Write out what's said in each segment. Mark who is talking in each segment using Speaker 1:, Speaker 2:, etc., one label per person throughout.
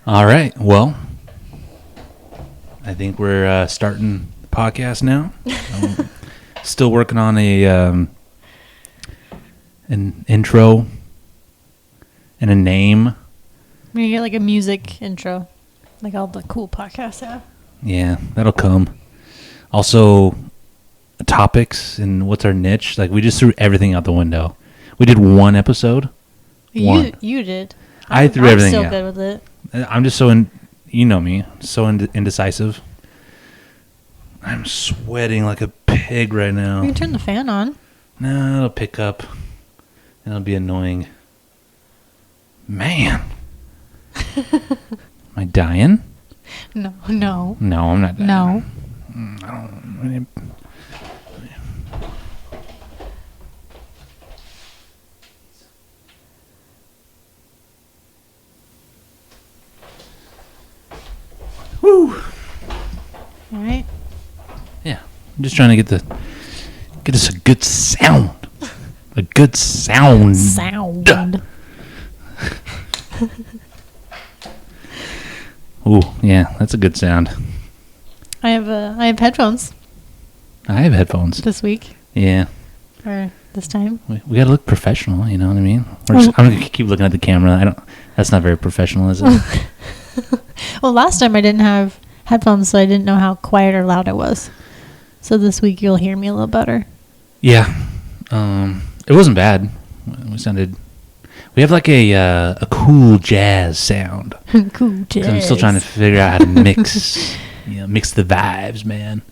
Speaker 1: All right. Well, I think we're starting the podcast now. Still working on an intro and a name.
Speaker 2: We're gonna get like a music intro, like all the cool podcasts have.
Speaker 1: Yeah, that'll come. Also, topics and what's our niche? Like, we just threw everything out the window. We did one episode.
Speaker 2: You did.
Speaker 1: I threw everything out.
Speaker 2: I'm still good with it.
Speaker 1: I'm just you know me, so indecisive. I'm sweating like a pig right now.
Speaker 2: You can turn the fan on.
Speaker 1: No, it'll pick up. And it'll be annoying. Man. Am I dying?
Speaker 2: No.
Speaker 1: No, I'm not dying.
Speaker 2: No.
Speaker 1: I don't... Woo!
Speaker 2: All right.
Speaker 1: Yeah, I'm just trying to get us a good sound. A good sound. Ooh, yeah, that's a good sound.
Speaker 2: I have headphones. I
Speaker 1: have headphones
Speaker 2: this week.
Speaker 1: Yeah.
Speaker 2: Or this time.
Speaker 1: We gotta look professional. You know what I mean? I'm gonna keep looking at the camera. That's not very professional, is it?
Speaker 2: Well, last time I didn't have headphones, so I didn't know how quiet or loud it was. So this week you'll hear me a little better.
Speaker 1: Yeah. It wasn't bad. We have like a cool jazz sound.
Speaker 2: Cool jazz.
Speaker 1: I'm still trying to figure out how to mix the vibes, man.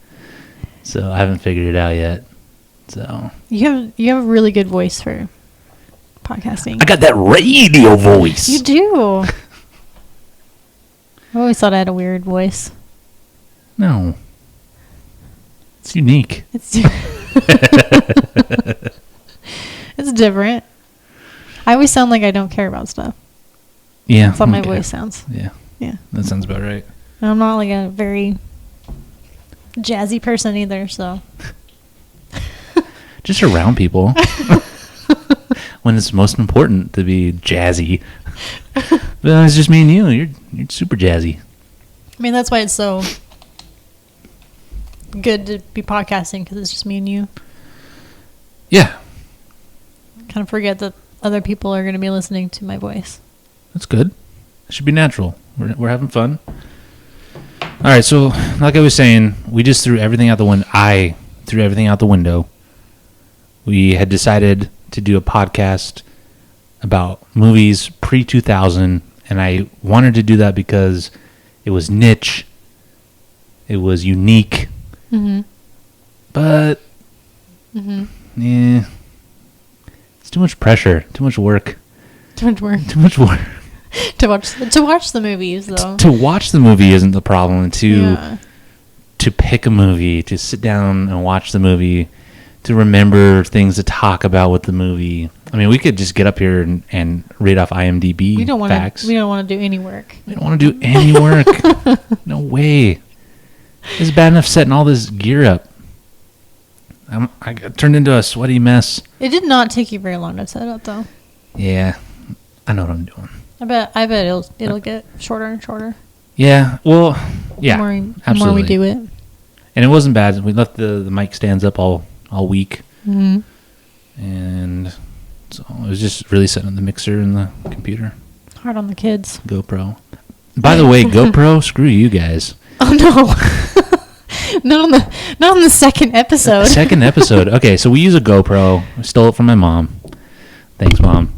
Speaker 1: So I haven't figured it out yet. So
Speaker 2: you have a really good voice for podcasting.
Speaker 1: I got that radio voice.
Speaker 2: You do. I always thought I had a weird voice.
Speaker 1: No. It's unique.
Speaker 2: It's different. I always sound like I don't care about stuff.
Speaker 1: Yeah.
Speaker 2: That's how my voice sounds.
Speaker 1: Yeah.
Speaker 2: Yeah.
Speaker 1: That sounds about right.
Speaker 2: And I'm not like a very jazzy person either, so.
Speaker 1: Just around people. When it's most important to be jazzy. But it's just me and you. You're super jazzy.
Speaker 2: I mean, that's why it's so good to be podcasting, because it's just me and you.
Speaker 1: Yeah.
Speaker 2: Kind of forget that other people are going to be listening to my voice.
Speaker 1: That's good. It should be natural. We're having fun. All right, so like I was saying, we just threw everything out the window. I threw everything out the window. We had decided to do a podcast about movies pre-2000, and I wanted to do that because it was niche, it was unique, but yeah, it's too much pressure, too much work. To
Speaker 2: watch the movies, though.
Speaker 1: To watch the movie isn't the problem. To pick a movie, to sit down and watch the movie, to remember things to talk about with the movie. I mean, we could just get up here and read off IMDb facts.
Speaker 2: We don't want to do any work.
Speaker 1: We don't want to do any work. No way. It's bad enough setting all this gear up. I got turned into a sweaty mess.
Speaker 2: It did not take you very long to set up, though.
Speaker 1: Yeah, I know what I'm doing.
Speaker 2: I bet it'll get shorter and shorter.
Speaker 1: Yeah, well, yeah,
Speaker 2: the more we do it.
Speaker 1: And it wasn't bad. We left the mic stands up all week. And so it was just really setting up the mixer and the computer.
Speaker 2: Hard on the kids.
Speaker 1: GoPro. By the way, GoPro, screw you guys.
Speaker 2: Oh no. not on the second episode.
Speaker 1: Second episode. Okay, so we use a GoPro. I stole it from my mom. Thanks, Mom.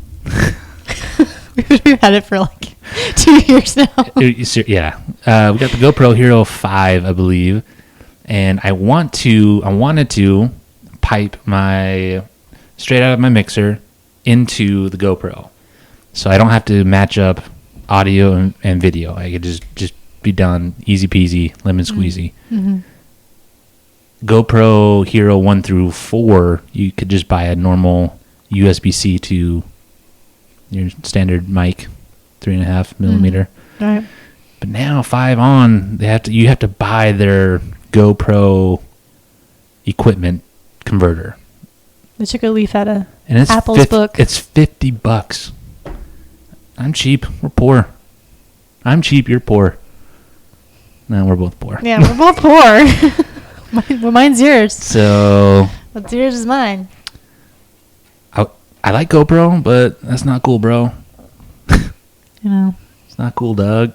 Speaker 2: We've had it for like 2 years now.
Speaker 1: Yeah. We got the GoPro Hero 5, I believe. And I wanted to pipe my straight out of my mixer into the GoPro, so I don't have to match up audio and video. I could just be done, easy peasy, lemon squeezy. GoPro Hero 1 through 4, you could just buy a normal USB-C to your standard mic, 3.5 millimeter.
Speaker 2: Right.
Speaker 1: But now 5 on, you have to buy their GoPro equipment converter.
Speaker 2: They took a leaf out of
Speaker 1: And
Speaker 2: Apple's book.
Speaker 1: It's $50. I'm cheap. We're poor. I'm cheap, you're poor. No, we're both poor.
Speaker 2: Yeah, we're both poor. Well, mine's yours.
Speaker 1: So
Speaker 2: What's yours is mine.
Speaker 1: I like GoPro, but that's not cool, bro.
Speaker 2: You know,
Speaker 1: It's not cool, Doug.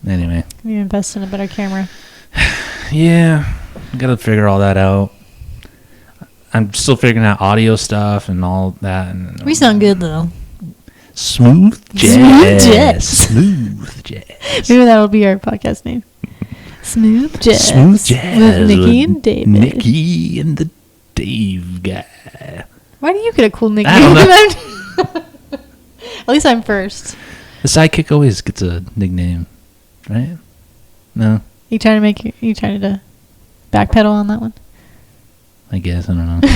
Speaker 1: Anyway.
Speaker 2: you invest in a better camera.
Speaker 1: Yeah, gotta figure all that out. I'm still figuring out audio stuff and all that. And
Speaker 2: We sound good though.
Speaker 1: Smooth Jazz.
Speaker 2: Smooth Jazz.
Speaker 1: Smooth Jazz.
Speaker 2: Maybe that'll be our podcast name. Smooth Jazz.
Speaker 1: Smooth Jazz.
Speaker 2: With Nikki and David.
Speaker 1: Nikki and the Dave guy.
Speaker 2: Why do you get a cool nickname?
Speaker 1: I don't know.
Speaker 2: At least I'm first.
Speaker 1: The sidekick always gets a nickname, right? No,
Speaker 2: You trying to backpedal on that one?
Speaker 1: I guess I don't know.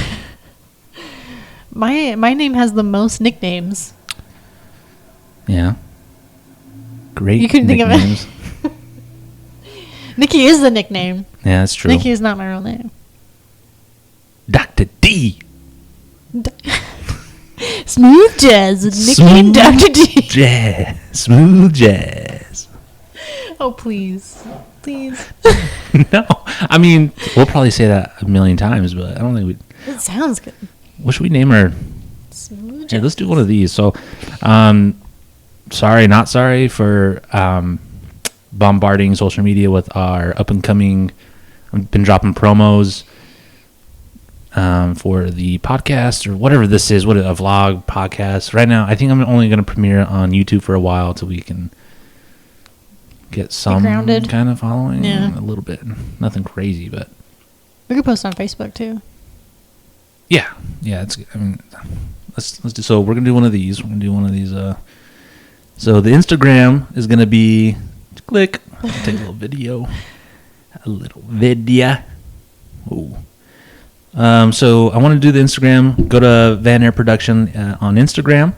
Speaker 2: My name has the most nicknames.
Speaker 1: Yeah, great.
Speaker 2: You couldn't think of it.
Speaker 1: nicknames.
Speaker 2: Nikki is the nickname.
Speaker 1: Yeah, that's true.
Speaker 2: Nikki is not my real name.
Speaker 1: Dr. D.
Speaker 2: Smooth Jazz with Nikki and Dr. D.
Speaker 1: Jazz. Smooth Jazz.
Speaker 2: Oh, please. Please.
Speaker 1: No, I mean we'll probably say that a million times, but I don't think we.
Speaker 2: It sounds good.
Speaker 1: What should we name her?
Speaker 2: Smooth
Speaker 1: Here,
Speaker 2: Jazz.
Speaker 1: let's do one of these. So, sorry, not sorry for bombarding social media with our up and coming. I've been dropping promos for the podcast or whatever this is. What a vlog podcast right now. I think I'm only going to premiere it on YouTube for a while till we can get some
Speaker 2: grounded.
Speaker 1: kind of following.
Speaker 2: Yeah.
Speaker 1: A little bit, nothing crazy, but
Speaker 2: We could post on Facebook too.
Speaker 1: yeah. It's. I mean, let's do. So we're gonna do one of these. We're gonna do one of these. So the Instagram is gonna be click. Take a little video. Oh. So I want to do the Instagram. Go to Van Air Production on Instagram,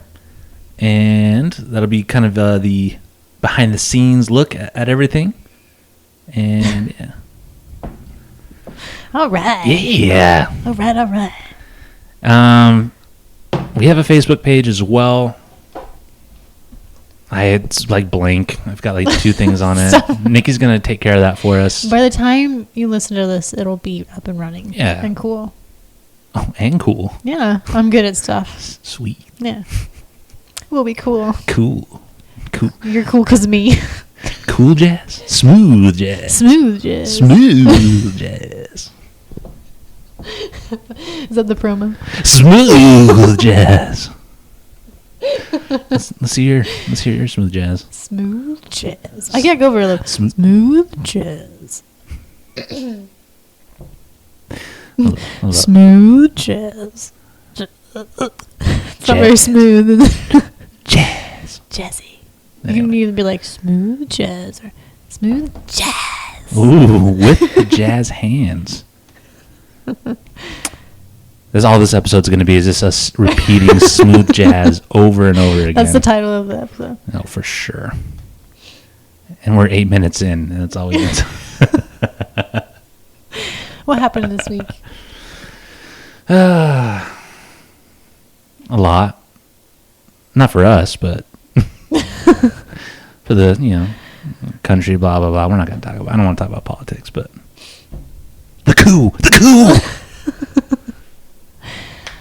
Speaker 1: and that'll be kind of the behind the scenes look at everything. And yeah.
Speaker 2: All right.
Speaker 1: Yeah.
Speaker 2: All right.
Speaker 1: We have a Facebook page as well. It's like blank. I've got like 2 things on it.
Speaker 2: Stop.
Speaker 1: Nikki's gonna take care of that for us.
Speaker 2: By the time you listen to this, it'll be up and running.
Speaker 1: Yeah.
Speaker 2: And cool.
Speaker 1: Oh, and cool.
Speaker 2: Yeah. I'm good at stuff.
Speaker 1: Sweet.
Speaker 2: Yeah. We'll be cool.
Speaker 1: Cool.
Speaker 2: You're cool because of me.
Speaker 1: Cool jazz. Smooth jazz.
Speaker 2: Smooth Jazz.
Speaker 1: Smooth jazz.
Speaker 2: Is that the promo?
Speaker 1: Smooth jazz. Let's hear your smooth jazz.
Speaker 2: Smooth Jazz. I can't go over the Smooth Jazz. Smooth Jazz. It's not very smooth.
Speaker 1: Jazz.
Speaker 2: Jazzy. You can either be like Smooth Jazz or Smooth Jazz.
Speaker 1: Ooh, with the jazz hands. That's all this episode's going to be, is just us repeating smooth jazz over and over again.
Speaker 2: That's the title of the episode.
Speaker 1: Oh, for sure. And we're 8 minutes in, and that's all we get.
Speaker 2: What happened this week?
Speaker 1: A lot. Not for us, but for the, country, blah, blah, blah. We're not going to talk about, I don't want to talk about politics, but the coup.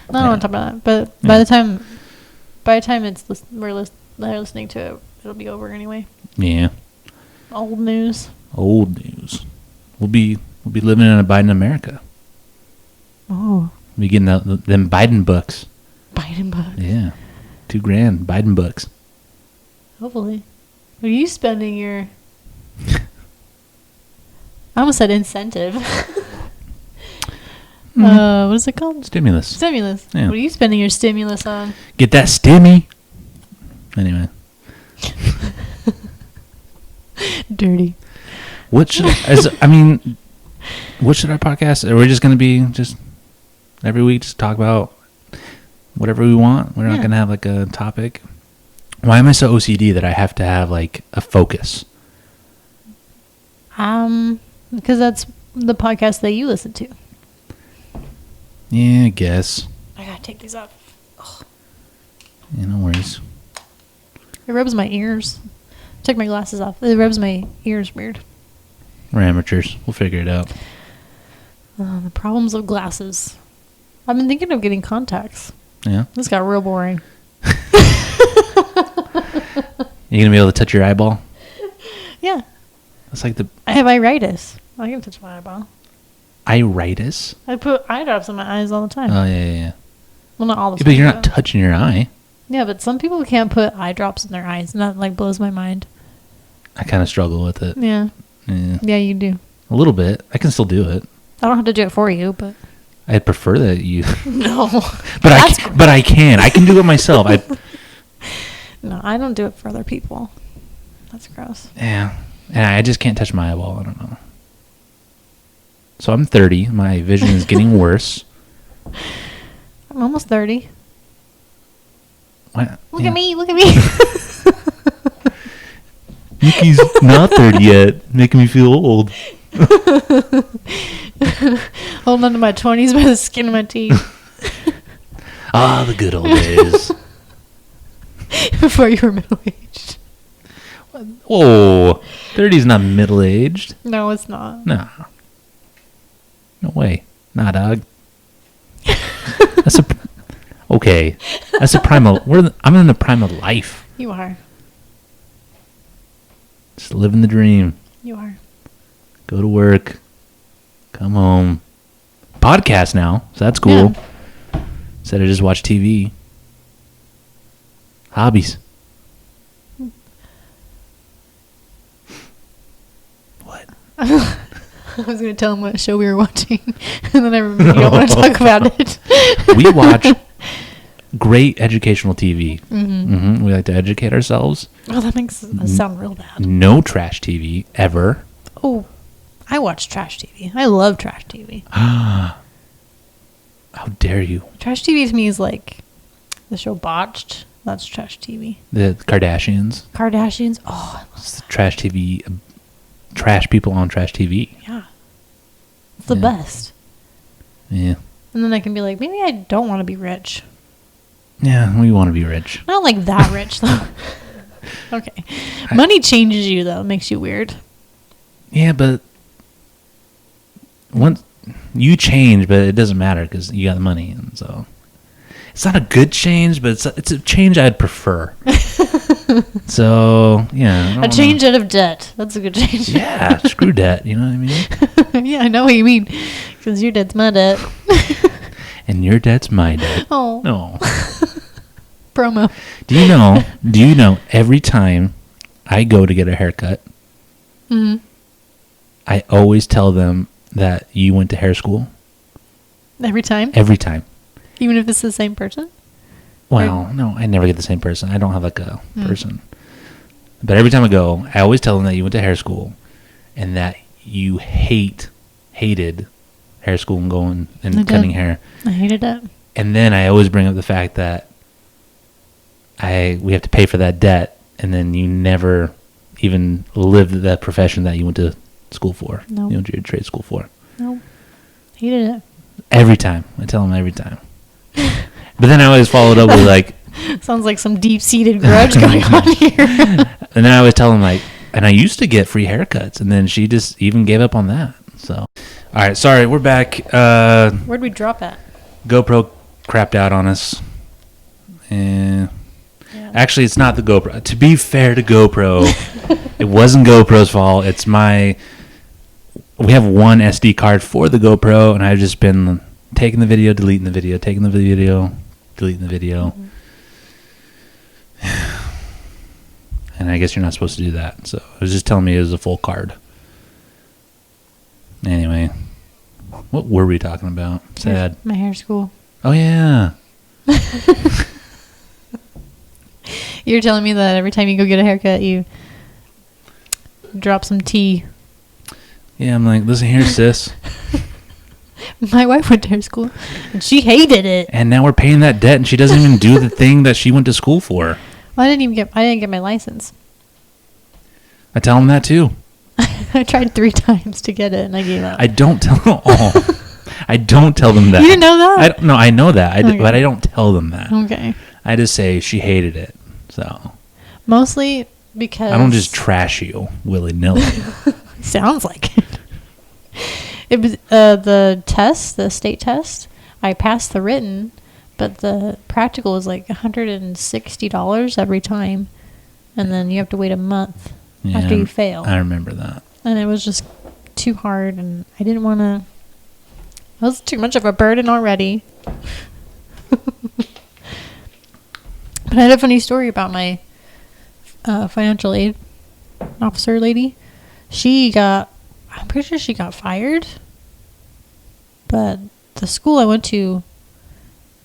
Speaker 2: No, I don't want to talk about that. But by the time they're listening to it, it'll be over anyway.
Speaker 1: Yeah.
Speaker 2: Old news.
Speaker 1: Old news. We'll be living in a Biden America.
Speaker 2: Oh,
Speaker 1: We'll be getting them Biden books.
Speaker 2: Biden bucks.
Speaker 1: Yeah. $2,000 Biden books.
Speaker 2: Hopefully. Are you spending your... I almost said incentive. What is it called?
Speaker 1: Stimulus.
Speaker 2: Stimulus.
Speaker 1: Yeah.
Speaker 2: What are you spending your stimulus on?
Speaker 1: Get that stimmy. Anyway.
Speaker 2: Dirty.
Speaker 1: What should our podcast? Are we just going to be just every week just talk about whatever we want? We're not going to have like a topic. Why am I so OCD that I have to have like a focus?
Speaker 2: Because that's the podcast that you listen to.
Speaker 1: Yeah, I guess.
Speaker 2: I gotta take these off. Ugh.
Speaker 1: Yeah, no worries.
Speaker 2: It rubs my ears. Took my glasses off. It rubs my ears weird.
Speaker 1: We're amateurs. We'll figure it out.
Speaker 2: The problems of glasses. I've been thinking of getting contacts.
Speaker 1: Yeah.
Speaker 2: This got real boring.
Speaker 1: You gonna be able to touch your eyeball?
Speaker 2: Yeah.
Speaker 1: That's like the
Speaker 2: I have iritis. I can touch my eyeball.
Speaker 1: iritis.
Speaker 2: I put eye drops in my eyes all the time.
Speaker 1: Oh yeah.
Speaker 2: Well, not all the
Speaker 1: Yeah,
Speaker 2: time.
Speaker 1: but you're not touching your eye.
Speaker 2: Yeah, but some people can't put eye drops in their eyes, and that like blows my mind.
Speaker 1: I kind of struggle with it.
Speaker 2: Yeah.
Speaker 1: Yeah.
Speaker 2: Yeah, you do.
Speaker 1: A little bit. I can still do it.
Speaker 2: I don't have to do it for you, but
Speaker 1: I'd prefer that you.
Speaker 2: no.
Speaker 1: But I can. I can do it myself.
Speaker 2: No, I don't do it for other people. That's gross.
Speaker 1: Yeah. And I just can't touch my eyeball. I don't know. So I'm 30. My vision is getting worse.
Speaker 2: I'm almost 30.
Speaker 1: What?
Speaker 2: Look at me. Look at me.
Speaker 1: Nikki's not 30 yet, making me feel old.
Speaker 2: Holding on to my 20s by the skin of my teeth.
Speaker 1: Ah, the good old days.
Speaker 2: Before you were middle-aged.
Speaker 1: Whoa. 30's not middle-aged.
Speaker 2: No, it's not.
Speaker 1: No. No way. Nah, dog. That's okay. That's a primal. I'm in the prime of life.
Speaker 2: You are.
Speaker 1: Just living the dream.
Speaker 2: You are.
Speaker 1: Go to work. Come home. Podcast now, so that's cool.
Speaker 2: Yeah.
Speaker 1: Instead of just watch TV. Hobbies. What?
Speaker 2: I was going to tell him what show we were watching, and then I remember you don't want to talk about it.
Speaker 1: We watch great educational TV. Mm-hmm. We like to educate ourselves.
Speaker 2: Oh, that makes that sound real bad.
Speaker 1: No trash TV ever.
Speaker 2: Oh, I watch trash TV. I love trash TV.
Speaker 1: How dare you?
Speaker 2: Trash TV to me is like the show Botched. That's trash TV.
Speaker 1: The Kardashians.
Speaker 2: Kardashians. Oh, I love that.
Speaker 1: Trash TV. Trash people on trash TV.
Speaker 2: Yeah. It's the best.
Speaker 1: Yeah.
Speaker 2: And then I can be like, maybe I don't want to be rich.
Speaker 1: Yeah, we want to be rich.
Speaker 2: Not like that rich, though. Okay. Money changes you, though. It makes you weird.
Speaker 1: Yeah, but once you change, but it doesn't matter because you got the money, and so it's not a good change, but it's a change I'd prefer. So yeah,
Speaker 2: A change out of debt. That's a good change.
Speaker 1: Yeah, screw debt. You know what I mean?
Speaker 2: Yeah, I know what you mean. Because your debt's my debt.
Speaker 1: And your debt's my debt.
Speaker 2: Oh.
Speaker 1: No.
Speaker 2: Promo.
Speaker 1: Do you know every time I go to get a haircut, I always tell them that you went to hair school?
Speaker 2: Every time?
Speaker 1: Every time.
Speaker 2: Even if it's the same person?
Speaker 1: Well, no, I never get the same person. I don't have like a person. But every time I go, I always tell them that you went to hair school and that you hated hair school and going and cutting hair.
Speaker 2: I hated it.
Speaker 1: And then I always bring up the fact that we have to pay for that debt, and then you never even lived that profession that you went to school for.
Speaker 2: No.
Speaker 1: You went to your trade school for.
Speaker 2: No. Hated it.
Speaker 1: Every time. I tell them every time. But then I always followed up with like...
Speaker 2: Sounds like some deep-seated grudge going on here.
Speaker 1: And then I always tell them like... And I used to get free haircuts, and then she just even gave up on that. So, all right, sorry, we're back.
Speaker 2: Where'd we drop at?
Speaker 1: GoPro crapped out on us. And actually, it's not the GoPro. To be fair to GoPro, it wasn't GoPro's fault. It's we have one SD card for the GoPro, and I've just been taking the video, deleting the video, taking the video, deleting the video. And I guess you're not supposed to do that. So it was just telling me it was a full card. Anyway, what were we talking about? Sad.
Speaker 2: My hair school.
Speaker 1: Oh, yeah.
Speaker 2: You're telling me that every time you go get a haircut, you drop some tea.
Speaker 1: Yeah, I'm like, listen here, sis.
Speaker 2: My wife went to hair school, and she hated it.
Speaker 1: And now we're paying that debt, and she doesn't even do the thing that she went to school for.
Speaker 2: Well, I didn't get my license.
Speaker 1: I tell them that, too.
Speaker 2: I tried 3 times to get it, and I gave up.
Speaker 1: I don't tell them I don't tell them that.
Speaker 2: You didn't know that?
Speaker 1: No, I know that,
Speaker 2: Okay.
Speaker 1: but I don't tell them that.
Speaker 2: Okay.
Speaker 1: I just say she hated it. So
Speaker 2: Mostly because
Speaker 1: I don't just trash you willy-nilly.
Speaker 2: sounds like it. It was the state test. I passed the written, but the practical was like $160 every time, and then you have to wait a month after you fail.
Speaker 1: I remember that. And
Speaker 2: it was just too hard, and I didn't want to. It was too much of a burden already. But I had a funny story about my financial aid officer lady. I'm pretty sure she got fired. But the school I went to,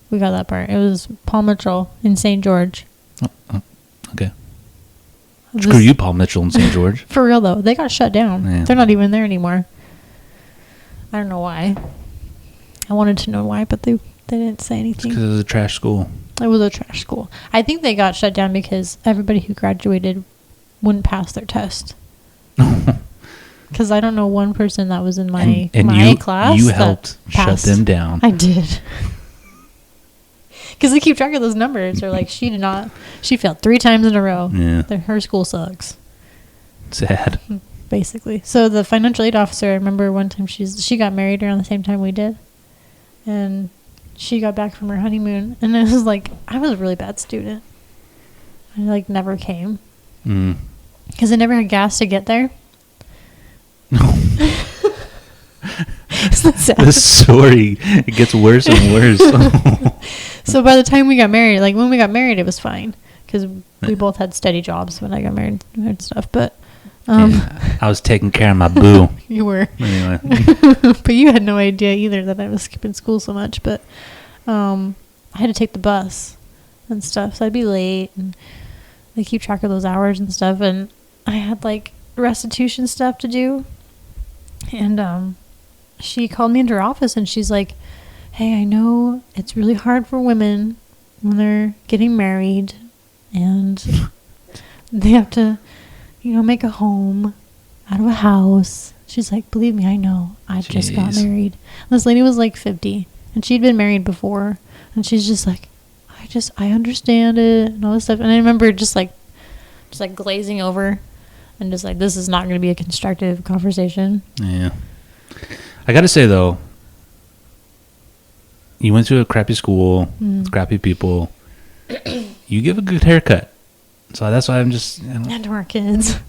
Speaker 2: we got that part. It was Paul Mitchell in St. George.
Speaker 1: Oh, okay. Screw you, Paul Mitchell in St. George.
Speaker 2: For real, though. They got shut down. Yeah. They're not even there anymore. I don't know why. I wanted to know why, but they didn't say anything.
Speaker 1: Because it was a trash school.
Speaker 2: It was a trash school. I think they got shut down because everybody who graduated wouldn't pass their test. Because I don't know one person that was in my class.
Speaker 1: You helped shut them down.
Speaker 2: I did. Because they keep track of those numbers. They're like, she failed 3 times in a row.
Speaker 1: Yeah.
Speaker 2: Her school sucks.
Speaker 1: Sad.
Speaker 2: Basically. So the financial aid officer, I remember one time she got married around the same time we did. And she got back from her honeymoon. And it was like, I was a really bad student. I never came. Because I never had gas to get there.
Speaker 1: No. This story, it gets worse and worse.
Speaker 2: So by the time we got married, when we got married, it was fine because we both had steady jobs when I got married and stuff. But
Speaker 1: I was taking care of my boo.
Speaker 2: You were.
Speaker 1: Anyway.
Speaker 2: But you had no idea either that I was skipping school so much. But I had to take the bus and stuff, so I'd be late, and they keep track of those hours and stuff. And I had restitution stuff to do, and she called me into her office, and she's like, hey, I know it's really hard for women when they're getting married and they have to, make a home out of a house. She's like, believe me, I know. I just got married. This lady was 50 and she'd been married before, and she's just like, I understand it and all this stuff. And I remember just glazing over and just this is not going to be a constructive conversation.
Speaker 1: Yeah. I got to say, though, you went to a crappy school, crappy people. You give a good haircut. So that's why I'm just...
Speaker 2: And to our kids.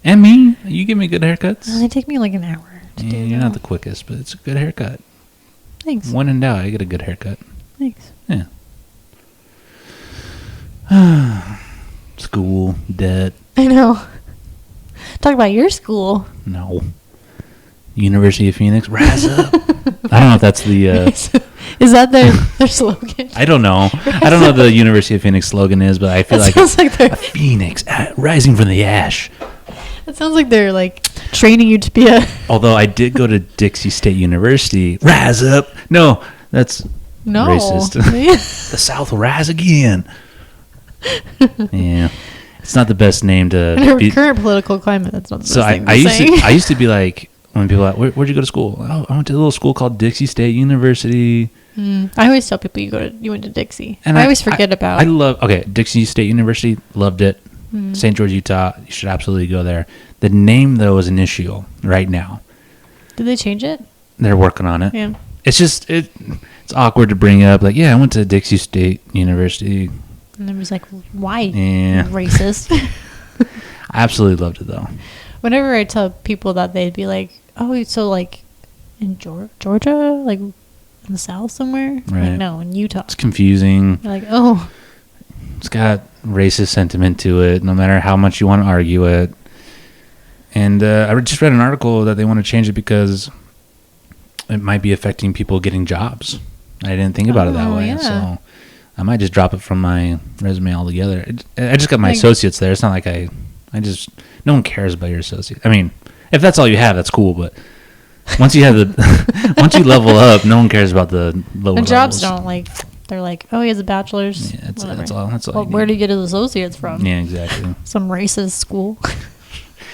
Speaker 1: And me. You give me good haircuts.
Speaker 2: They take me an hour to do.
Speaker 1: You're not the quickest, but it's a good haircut.
Speaker 2: Thanks.
Speaker 1: When in doubt, I get a good haircut.
Speaker 2: Thanks.
Speaker 1: Yeah. School, debt.
Speaker 2: I know. Talk about your school.
Speaker 1: No. University of Phoenix, rise up. I don't know if that's the...
Speaker 2: Is that their slogan?
Speaker 1: I don't know. I don't know what the University of Phoenix slogan is, but I feel like it's a phoenix rising from the ash.
Speaker 2: It sounds like they're training you to be a...
Speaker 1: Although I did go to Dixie State University. Rise up. No, that's racist. The South will rise again. Yeah. It's not the best name to...
Speaker 2: In our current political climate, that's not the best thing
Speaker 1: I used to be when people are like, where'd you go to school? Oh, I went to a little school called Dixie State University.
Speaker 2: I always tell people you went to Dixie. And I always forget about...
Speaker 1: Dixie State University, loved it. St. George, Utah, you should absolutely go there. The name, though, is an issue right now.
Speaker 2: Did they change it?
Speaker 1: They're working on it.
Speaker 2: Yeah.
Speaker 1: It's just, it's awkward to bring up. I went to Dixie State University.
Speaker 2: And it was why?
Speaker 1: Yeah.
Speaker 2: Racist.
Speaker 1: I absolutely loved it, though.
Speaker 2: Whenever I tell people that, they'd be like, oh, so in Georgia? In the South somewhere?
Speaker 1: Right.
Speaker 2: No, in Utah.
Speaker 1: It's confusing.
Speaker 2: They're oh.
Speaker 1: It's got racist sentiment to it, no matter how much you want to argue it. And I just read an article that they want to change it because it might be affecting people getting jobs. I didn't think about it that way. Yeah. So I might just drop it from my resume altogether. I just got my associates there. It's not like no one cares about your associate. I mean, if that's all you have, that's cool. But once you have once you level up, no one cares about the lower levels.
Speaker 2: Jobs don't they're oh, he has a bachelor's.
Speaker 1: Yeah, that's all.
Speaker 2: Where did he get his associates from?
Speaker 1: Yeah, exactly.
Speaker 2: Some racist school.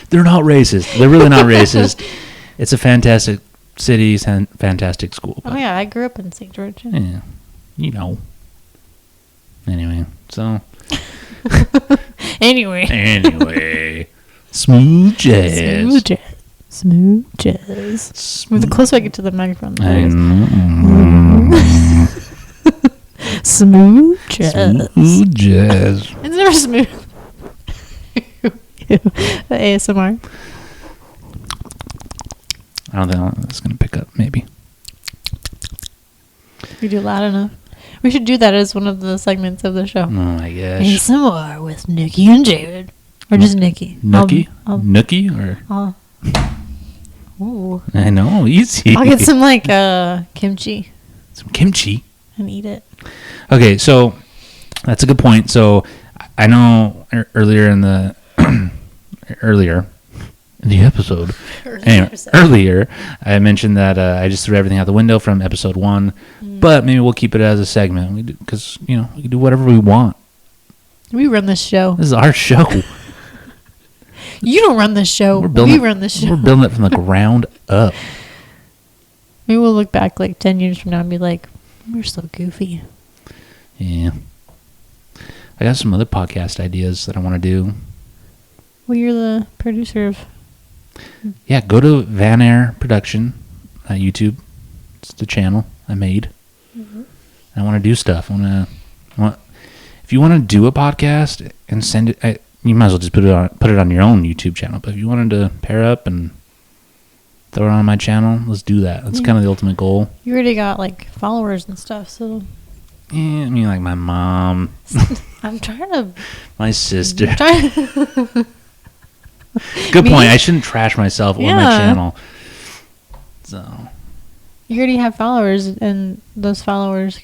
Speaker 1: They're not racist. They're really not racist. It's a fantastic city, fantastic school.
Speaker 2: Oh yeah, I grew up in St. George.
Speaker 1: Yeah, Anyway, so Anyway. Smooth Jazz.
Speaker 2: Smooth Jazz. Smooth Jazz. The closer I get to the microphone, the
Speaker 1: I
Speaker 2: better.
Speaker 1: know.
Speaker 2: Smooth Jazz.
Speaker 1: Smooth Jazz.
Speaker 2: It's never smooth. The ASMR.
Speaker 1: I don't think it's going to pick up, maybe.
Speaker 2: We do loud enough. We should do that as one of the segments of the show.
Speaker 1: Oh my gosh.
Speaker 2: ASMR with Nikki and Jared. Or just Nikki.
Speaker 1: Nookie?
Speaker 2: I'll-
Speaker 1: Nookie? Or?
Speaker 2: Ooh.
Speaker 1: I know, easy.
Speaker 2: I'll get some like kimchi
Speaker 1: Some kimchi.
Speaker 2: and eat it.
Speaker 1: Okay, so that's a good point. So I know earlier in the episode, earlier I mentioned that I just threw everything out the window from episode 1, but maybe we'll keep it as a segment because we can do whatever we want.
Speaker 2: We run this show.
Speaker 1: This is our show.
Speaker 2: You don't run this show. We run this show.
Speaker 1: We're building it from the ground up.
Speaker 2: Maybe we'll look back like 10 years from now and be like, we're so goofy.
Speaker 1: Yeah. I got some other podcast ideas that I want to do.
Speaker 2: Well, you're the producer of...
Speaker 1: Yeah, go to Van Air Production at YouTube. It's the channel I made.
Speaker 2: Mm-hmm.
Speaker 1: I want to do stuff. If you want to do a podcast and send it, you might as well just put it on your own YouTube channel. But if you wanted to pair up and throw it on my channel, let's do that. That's kind of the ultimate goal.
Speaker 2: You already got like followers and stuff, so...
Speaker 1: Yeah, I mean, like my mom,
Speaker 2: I'm trying to...
Speaker 1: my sister.
Speaker 2: Good
Speaker 1: Good point. I shouldn't trash myself or my channel. So
Speaker 2: you already have followers, and those followers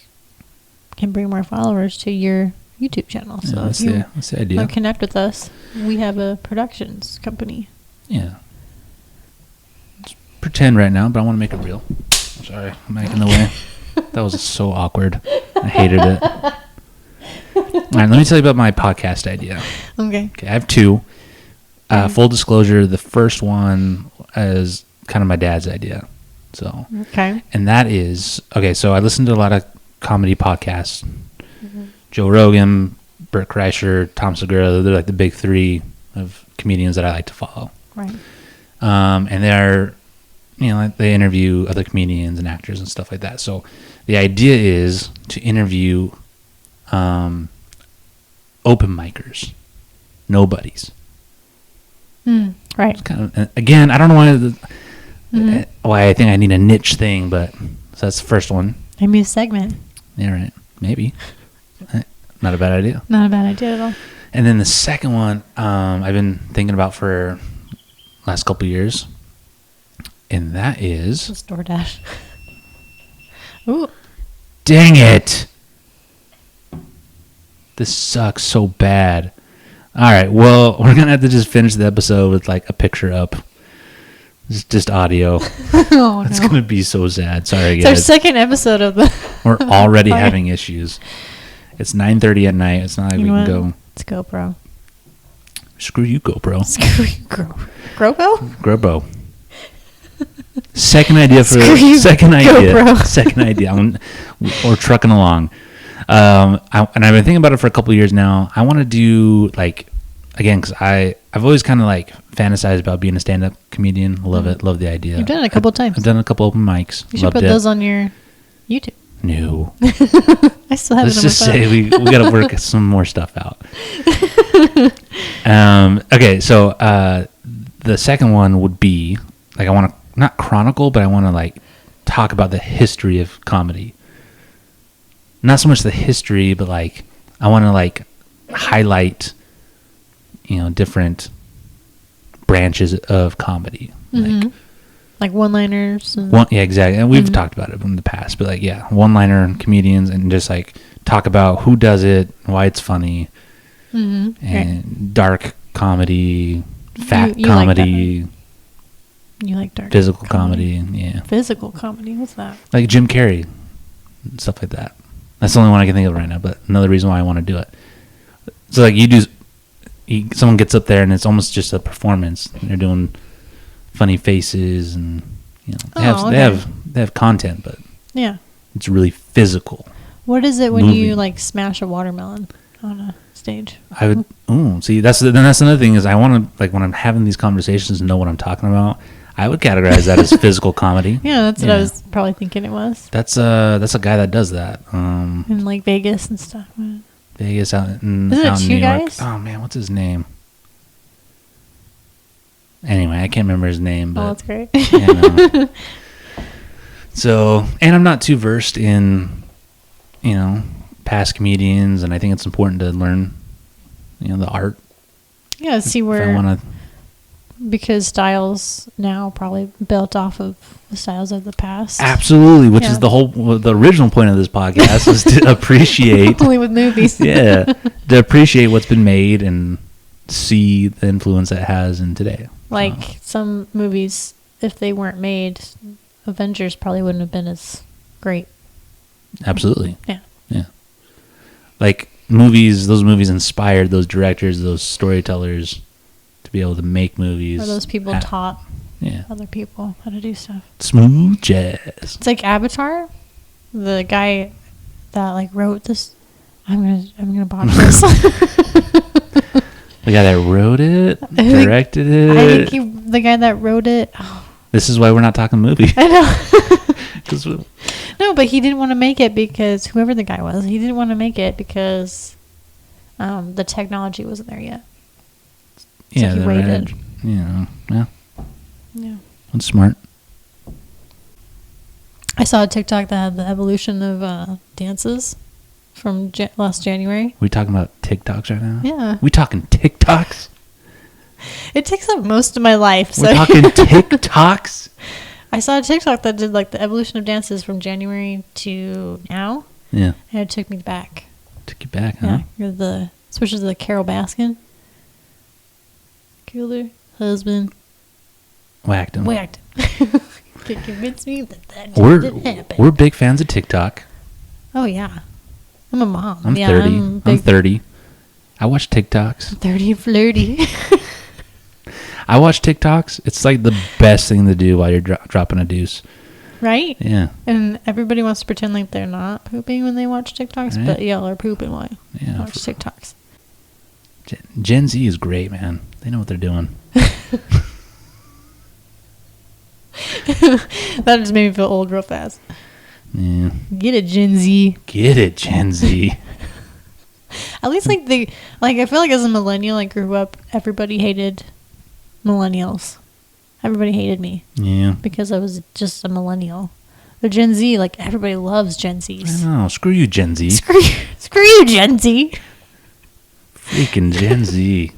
Speaker 2: can bring more followers to your YouTube channel. So
Speaker 1: that's the idea.
Speaker 2: Want to connect with us, we have a productions company.
Speaker 1: Yeah. Let's pretend right now, but I want to make it real. Sorry, I'm making the way. That was so awkward. I hated it. All right, let me tell you about my podcast idea.
Speaker 2: Okay,
Speaker 1: I have 2. Full disclosure, the first one is kind of my dad's idea. So,
Speaker 2: okay.
Speaker 1: And that is, so I listen to a lot of comedy podcasts. Mm-hmm. Joe Rogan, Bert Kreischer, Tom Segura, they're like the big 3 of comedians that I like to follow.
Speaker 2: Right.
Speaker 1: And they're, they interview other comedians and actors and stuff like that. So the idea is to interview open micers, nobodies.
Speaker 2: Right.
Speaker 1: It's kind of, again, I don't know why I think I need a niche thing, but so that's the first one.
Speaker 2: Maybe a segment.
Speaker 1: Yeah, right. Maybe. Not a bad idea.
Speaker 2: Not a bad idea at all.
Speaker 1: And then the second one, I've been thinking about for last couple of years, and that is...
Speaker 2: It's DoorDash. Ooh.
Speaker 1: Dang it! This sucks so bad. All right, well, we're going to have to just finish the episode with like a picture up. Just audio.
Speaker 2: Oh,
Speaker 1: It's
Speaker 2: no.
Speaker 1: going to be so sad. Sorry,
Speaker 2: It's our
Speaker 1: guys.
Speaker 2: second episode of the...
Speaker 1: We're already having issues. It's 9:30 at night. It's not like we can go...
Speaker 2: It's GoPro.
Speaker 1: Screw you, GoPro.
Speaker 2: Screw you, GoPro?
Speaker 1: GoPro. Second idea for...
Speaker 2: Screw you,
Speaker 1: Second idea.
Speaker 2: GoPro.
Speaker 1: Second idea. We're trucking along. And I've been thinking about it for a couple of years now. I want to do like, again, because I've always kind of like fantasized about being a stand-up comedian. Love it. Love the idea.
Speaker 2: You've done it a couple times.
Speaker 1: I've done a couple open mics.
Speaker 2: You should
Speaker 1: Loved
Speaker 2: put
Speaker 1: it.
Speaker 2: those on your YouTube.
Speaker 1: No.
Speaker 2: I still have
Speaker 1: Let's
Speaker 2: it on
Speaker 1: just
Speaker 2: my phone.
Speaker 1: say we got to work some more stuff out. Okay, so the second one would be like I want to not chronicle, but I want to like talk about the history of comedy. Not so much the history, but like I want to like highlight, different branches of comedy.
Speaker 2: Like one-liners. And
Speaker 1: Yeah, exactly. And we've talked about it in the past, but like, yeah, one-liner comedians and just like talk about who does it, why it's funny, and dark comedy, fat
Speaker 2: You
Speaker 1: comedy,
Speaker 2: you like dark
Speaker 1: physical comedy. Yeah.
Speaker 2: Physical comedy? What's that?
Speaker 1: Like Jim Carrey, stuff like that. That's the only one I can think of right now, but another reason why I want to do it. So like someone gets up there and it's almost just a performance. They're doing funny faces and they have content, but
Speaker 2: Yeah.
Speaker 1: it's really physical.
Speaker 2: What is it when
Speaker 1: Movie.
Speaker 2: you like smash a watermelon? on a stage.
Speaker 1: I would. Oh, see, that's another thing is I want to, like, when I'm having these conversations, know what I'm talking about. I would categorize that as physical comedy.
Speaker 2: Yeah, that's what I was probably thinking it was.
Speaker 1: That's a guy that does that.
Speaker 2: In like Vegas and stuff.
Speaker 1: Vegas out in
Speaker 2: Isn't it
Speaker 1: out in
Speaker 2: two
Speaker 1: New York.
Speaker 2: guys?
Speaker 1: Oh man, what's his name? Anyway, I can't remember his name, but
Speaker 2: that's great.
Speaker 1: No. So, and I'm not too versed in, past comedians, and I think it's important to learn, the art.
Speaker 2: Yeah, see where. I want to. Because styles now probably built off of the styles of the past.
Speaker 1: Absolutely, which is the original point of this podcast is to appreciate.
Speaker 2: Only with movies.
Speaker 1: Yeah, to appreciate what's been made and see the influence it has in today.
Speaker 2: Like some movies, if they weren't made, Avengers probably wouldn't have been as great.
Speaker 1: Absolutely.
Speaker 2: Yeah.
Speaker 1: Yeah. Like those movies inspired those directors, those storytellers to be able to make movies.
Speaker 2: Or those people taught other people how to do stuff.
Speaker 1: Smooth Jazz.
Speaker 2: It's like Avatar. The guy that like wrote this. I'm gonna botch this.
Speaker 1: The guy that wrote it, directed it.
Speaker 2: I think the guy that wrote it. Oh.
Speaker 1: This is why we're not talking movie.
Speaker 2: I know. No, but he didn't want to make it because whoever the guy was, he didn't want to make it because the technology wasn't there yet. So he waited.
Speaker 1: Yeah.
Speaker 2: Yeah.
Speaker 1: That's smart.
Speaker 2: I saw a TikTok that had the evolution of dances from last January.
Speaker 1: We talking about TikToks right now?
Speaker 2: Yeah.
Speaker 1: We talking TikToks?
Speaker 2: It takes up most of my life. So
Speaker 1: we're talking TikToks?
Speaker 2: I saw a TikTok that did like the evolution of dances from January to now.
Speaker 1: Yeah.
Speaker 2: And it took me back.
Speaker 1: Took you back, huh?
Speaker 2: Yeah. Especially the Carol Baskin. Killed her husband.
Speaker 1: Whacked him.
Speaker 2: Can convince me that didn't happen.
Speaker 1: We're big fans of TikTok.
Speaker 2: Oh, yeah. I'm a mom.
Speaker 1: I'm 30. I'm 30. I watch TikToks.
Speaker 2: I'm 30 and flirty.
Speaker 1: I watch TikToks. It's like the best thing to do while you're dropping a deuce.
Speaker 2: Right?
Speaker 1: Yeah.
Speaker 2: And everybody wants to pretend like they're not pooping when they watch TikToks, but y'all are pooping while you watch TikToks.
Speaker 1: Gen Z is great, man. They know what they're doing.
Speaker 2: That just made me feel old real fast.
Speaker 1: Yeah.
Speaker 2: Get it, Gen Z.
Speaker 1: Get it, Gen Z.
Speaker 2: At least I feel like as a millennial, I grew up, everybody hated millennials. Everybody hated me.
Speaker 1: Yeah.
Speaker 2: Because I was just a millennial. The Gen Z, like everybody loves Gen Zs.
Speaker 1: I know. Screw you, Gen Z.
Speaker 2: Screw you, Gen Z.
Speaker 1: Freaking Gen Z.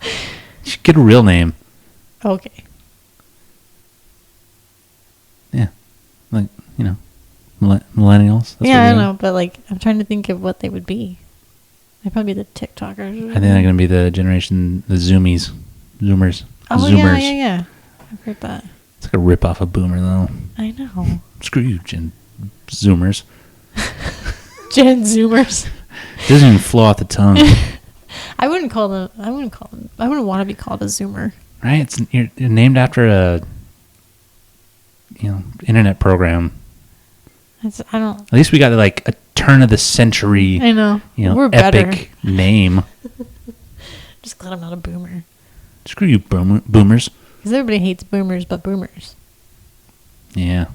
Speaker 1: You should get a real name.
Speaker 2: Okay.
Speaker 1: Yeah. Like, millennials.
Speaker 2: That's I know, but I'm trying to think of what they would be. They'd probably be the TikTokers.
Speaker 1: I think they're going to be the generation, the Zoomers.
Speaker 2: Oh,
Speaker 1: Zoomers.
Speaker 2: Yeah. I've heard that.
Speaker 1: It's like a rip-off of Boomer, though.
Speaker 2: I know.
Speaker 1: Screw you, Gen Zoomers.
Speaker 2: Gen Zoomers.
Speaker 1: It doesn't even flow off the tongue.
Speaker 2: I wouldn't want to be called a Zoomer.
Speaker 1: Right? You're named after a, internet program. At least we got like a turn of the century.
Speaker 2: I know. We're
Speaker 1: epic better. Name.
Speaker 2: Just glad I'm not a boomer.
Speaker 1: Screw you, boomers.
Speaker 2: Because everybody hates boomers, but boomers.
Speaker 1: Yeah.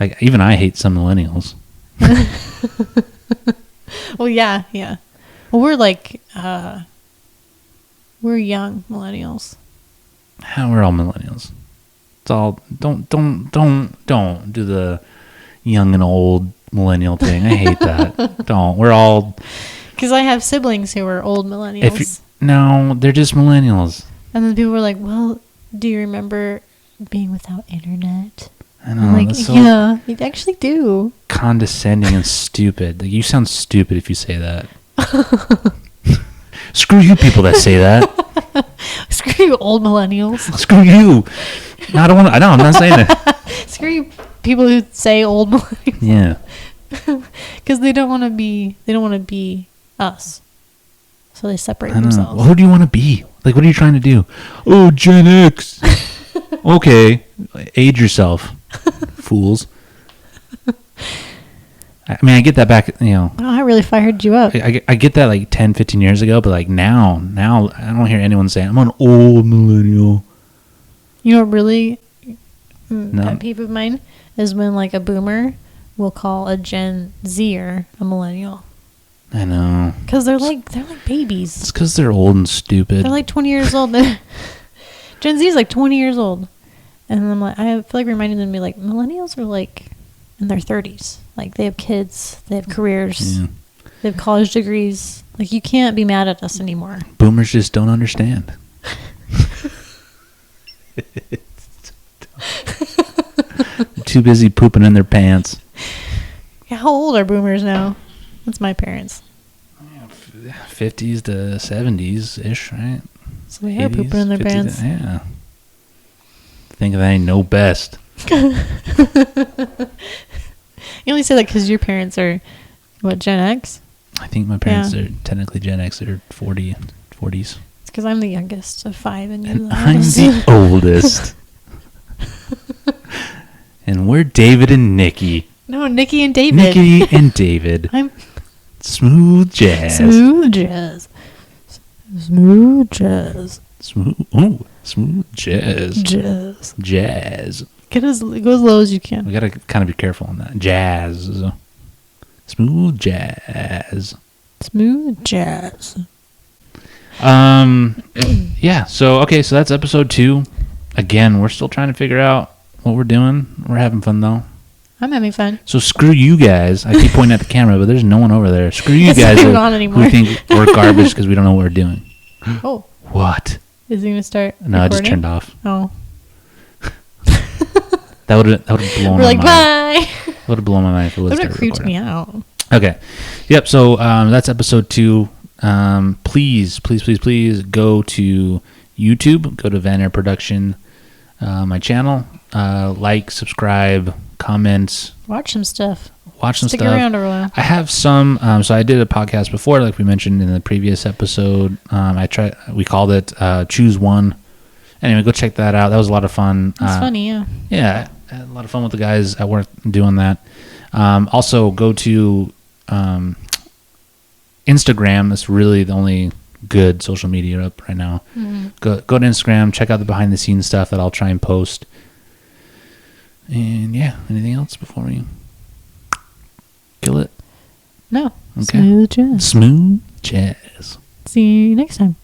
Speaker 1: Like even I hate some millennials.
Speaker 2: Well, yeah. Well, we're young millennials.
Speaker 1: We're all millennials. It's all don't do the young and old millennial thing. I hate that. Don't. We're all.
Speaker 2: Because I have siblings who are old millennials.
Speaker 1: No, they're just millennials.
Speaker 2: And then people were like, "Well, do you remember being without internet?"
Speaker 1: I know.
Speaker 2: I'm like, yeah, you actually do.
Speaker 1: Condescending and stupid. Like, you sound stupid if you say that. Screw you, people that say that.
Speaker 2: Screw you, old millennials.
Speaker 1: Screw you. No, I'm not saying that.
Speaker 2: Screw you, people who say old millennials.
Speaker 1: Yeah.
Speaker 2: Because they don't want to be us. So they separate themselves.
Speaker 1: Well, who do you want to be? Like, what are you trying to do? Oh, Gen X. Okay. Age yourself, fools. I mean, I get that back,
Speaker 2: Oh, I really fired you up.
Speaker 1: I get that like 10, 15 years ago, but like now I don't hear anyone saying, I'm an old millennial.
Speaker 2: You know what really
Speaker 1: No.
Speaker 2: pet peeve of mine is when like a boomer will call a Gen Zer a millennial.
Speaker 1: I know.
Speaker 2: Because they're like babies.
Speaker 1: It's because they're old and stupid.
Speaker 2: They're like 20 years old. Gen Z is like 20 years old. And I'm like, I feel like reminding them to be like, millennials are like in their 30s. Like they have kids, they have careers,
Speaker 1: Yeah.
Speaker 2: they have college degrees. Like you can't be mad at us anymore.
Speaker 1: Boomers just don't understand. Too busy pooping in their pants.
Speaker 2: Yeah, how old are boomers now? That's my parents.
Speaker 1: 50s to 70s ish, right?
Speaker 2: So they are pooping in their
Speaker 1: 50s,
Speaker 2: pants.
Speaker 1: Yeah. Think they ain't no best.
Speaker 2: You only say that because your parents are, what, Gen X?
Speaker 1: I think my parents are technically Gen X. They're 40s.
Speaker 2: It's because I'm the youngest of 5 and you're
Speaker 1: And
Speaker 2: the
Speaker 1: I'm
Speaker 2: oldest.
Speaker 1: the oldest. And we're David and Nikki.
Speaker 2: No, Nikki and David.
Speaker 1: Nikki and David.
Speaker 2: I'm
Speaker 1: Smooth Jazz.
Speaker 2: Smooth Jazz. Smooth Jazz.
Speaker 1: Smooth Jazz.
Speaker 2: Jazz.
Speaker 1: Jazz.
Speaker 2: Go as low as you
Speaker 1: We
Speaker 2: can.
Speaker 1: gotta kind of be careful on that. Jazz. Smooth Jazz.
Speaker 2: Smooth Jazz.
Speaker 1: Yeah, so that's episode 2. Again, we're still trying to figure out what we're doing. We're having fun though.
Speaker 2: I'm having fun.
Speaker 1: So screw you guys. I keep pointing at the camera, but there's no one over there. Screw you
Speaker 2: It's
Speaker 1: guys
Speaker 2: not even
Speaker 1: who
Speaker 2: on anymore.
Speaker 1: think we're garbage because we don't know what we're doing.
Speaker 2: Oh,
Speaker 1: What?
Speaker 2: is he gonna start?
Speaker 1: No, I just
Speaker 2: recording?
Speaker 1: turned off.
Speaker 2: Oh,
Speaker 1: That would have blown
Speaker 2: we're
Speaker 1: my
Speaker 2: like
Speaker 1: mind.
Speaker 2: bye.
Speaker 1: Would have blown my mind if it was
Speaker 2: That would have
Speaker 1: started
Speaker 2: creeped
Speaker 1: recording.
Speaker 2: me out.
Speaker 1: Okay. Yep. So that's episode 2. Please go to YouTube. Go to Van Air Production, my channel. Like, subscribe, comment,
Speaker 2: Watch some stuff.
Speaker 1: watch some
Speaker 2: Stick
Speaker 1: stuff.
Speaker 2: around a while.
Speaker 1: I have some. So I did a podcast before, like we mentioned in the previous episode. We called it Choose One. Anyway, go check that out. That was a lot of fun.
Speaker 2: It's funny, yeah.
Speaker 1: Yeah, I had a lot of fun with the guys at work doing that. Also, go to Instagram. That's really the only good social media up right now.
Speaker 2: Mm-hmm.
Speaker 1: Go to Instagram. Check out the behind the scenes stuff that I'll try and post. And yeah, anything else before we kill it?
Speaker 2: No.
Speaker 1: Okay.
Speaker 2: Smooth Jazz.
Speaker 1: Smooth Jazz.
Speaker 2: See you next time.